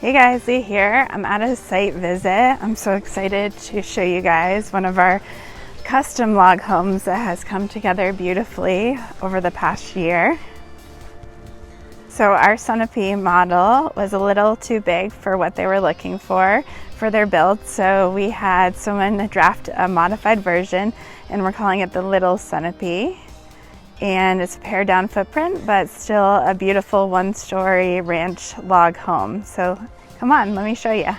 Hey guys, Lee here. I'm at a site visit. I'm so excited to show you guys one of our custom log homes that has come together beautifully over the past year. So our Sunapee model was a little too big for what they were looking for their build. So we had someone draft a modified version and we're calling it the Little Sunapee. And it's a pared down footprint, but still a beautiful one-story ranch log home. So come on, let me show you.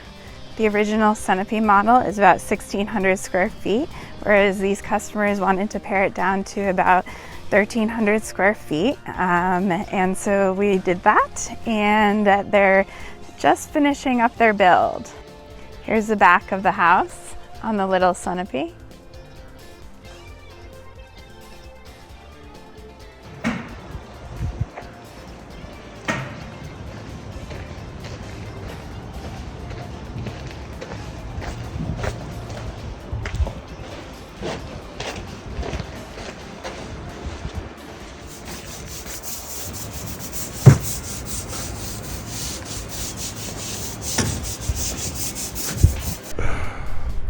The original Sunapee model is about 1,600 square feet, whereas these customers wanted to pare it down to about 1,300 square feet. And so we did that, and they're just finishing up their build. Here's the back of the house on the Little Sunapee.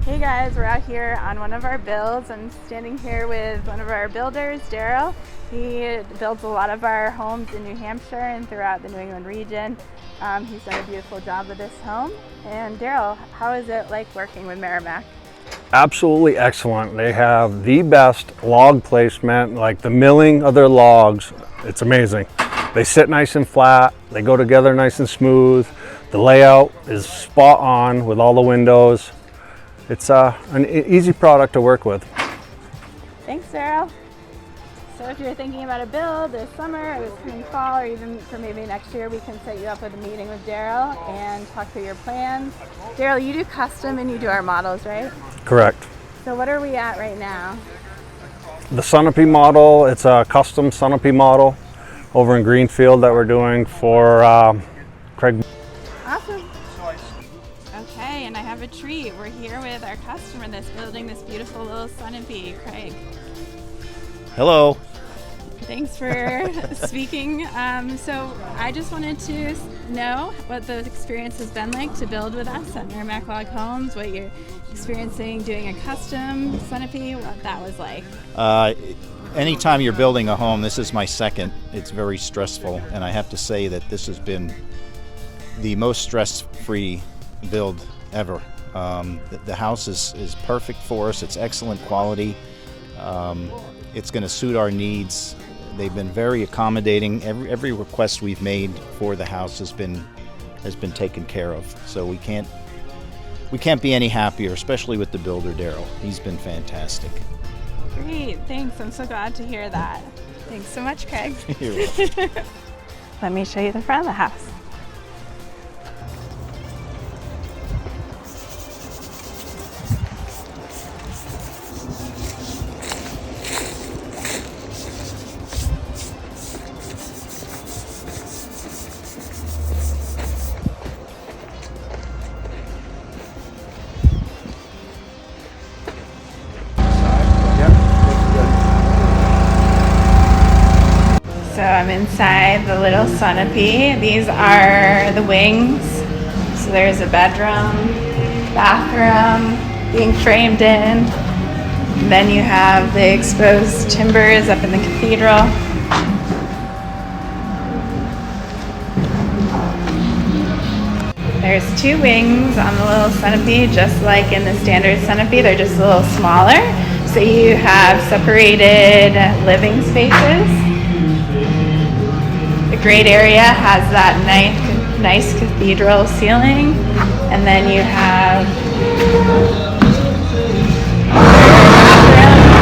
Hey guys, we're out here on one of our builds. I'm standing here with one of our builders, Darrell. He builds a lot of our homes in New Hampshire and throughout the New England region. He's done a beautiful job with this home. And Darrell, how is it like working with Merrimac? Absolutely excellent. They have the best log placement, like the milling of their logs. It's amazing. They sit nice and flat. They go together nice and smooth. The layout is spot on with all the windows. It's an easy product to work with. Thanks, Darrell. So if you're thinking about a build this summer or this coming fall, or even for maybe next year, we can set you up with a meeting with Darrell and talk through your plans. Darrell, you do custom and you do our models, right? Correct. So what are we at right now? The Sunapee model, it's a custom Sunapee model over in Greenfield that we're doing for Craig. Awesome. Okay, and I have a treat. We're here with our customer that's building this beautiful Little Sunapee, Craig. Hello. Thanks for speaking. So I just wanted to know what the experience has been like to build with us at Merrimac Log Homes, what you're experiencing doing a custom Sunapee, what that was like. Anytime you're building a home, this is my second, it's very stressful, and I have to say that this has been the most stress-free build ever. The house is perfect for us. It's excellent quality. It's going to suit our needs. They've been very accommodating. Every request we've made for the house has been taken care of. So we can't be any happier, especially with the builder Darrell. He's been fantastic. Great, thanks. I'm so glad to hear that. Thanks so much, Craig. You're welcome. Let me show you the front of the house. So I'm inside the Little Sunapee. These are the wings. So there's a bedroom, bathroom being framed in. And then you have the exposed timbers up in the Cathedral. There's two wings on the Little Sunapee, just like in the standard Sunapee. They're just a little smaller. So you have separated living spaces. The great area has that nice cathedral ceiling, and then you have bathrooms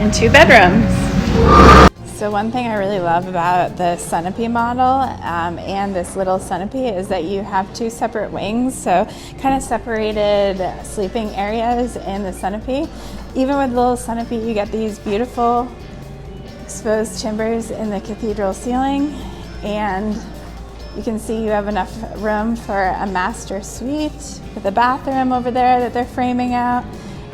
and two bedrooms. So one thing I really love about the Sunapee model and this Little Sunapee is that you have two separate wings, so kind of separated sleeping areas in the Sunapee. Even with Little Sunapee, you get these beautiful exposed timbers in the cathedral ceiling, and you can see you have enough room for a master suite with a bathroom over there that they're framing out.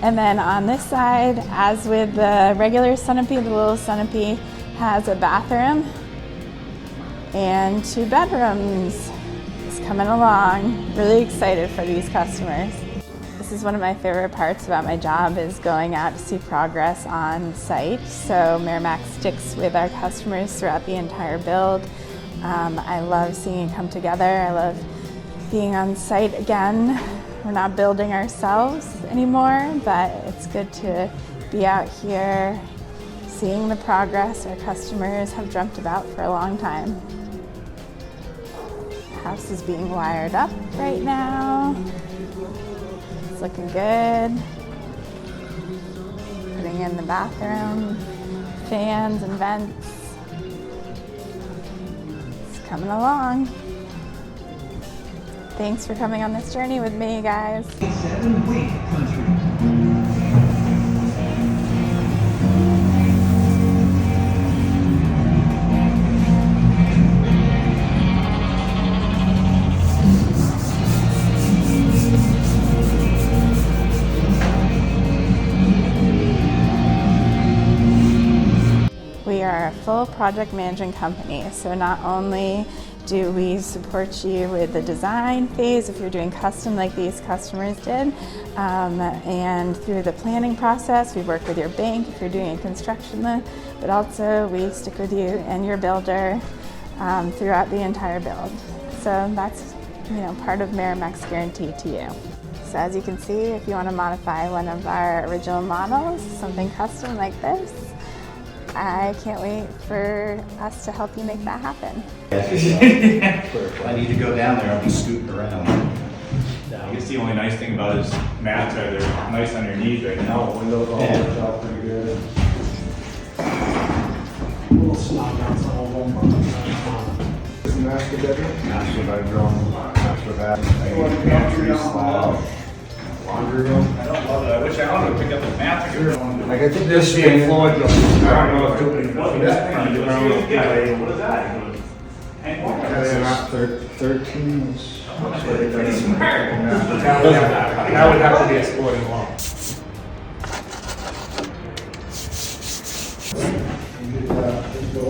And then on this side, as with the regular Sunapee, the Little Sunapee has a bathroom and two bedrooms. It's coming along. Really excited for these customers. This is one of my favorite parts about my job, is going out to see progress on site. So Merrimac sticks with our customers throughout the entire build. I love seeing it come together. I love being on site again. We're not building ourselves anymore, but it's good to be out here seeing the progress our customers have dreamt about for a long time. The house is being wired up right now. It's looking good. Putting in the bathroom, fans and vents. It's coming along. Thanks for coming on this journey with me, guys. We are a full project management company, so not only do we support you with the design phase if you're doing custom like these customers did, and through the planning process, we work with your bank if you're doing a construction loan, but also we stick with you and your builder throughout the entire build. So that's, part of Merrimac's guarantee to you. So as you can see, if you want to modify one of our original models, something custom like this, I can't wait for us to help you make that happen. If I need to go down there, I'll be scooting around. I guess the only nice thing about his mats are they're nice on your knees right now. Windows all worked out pretty good. A little snot on some of them. This is the master bedroom? Master bedroom, master bath, pantry, slab, laundry room. I don't love it. I wish I wanted to pick up the mats. Like I think this is Floyd. I don't know if too many. What is that? Not 13 is. That would have to be explored in law. You could go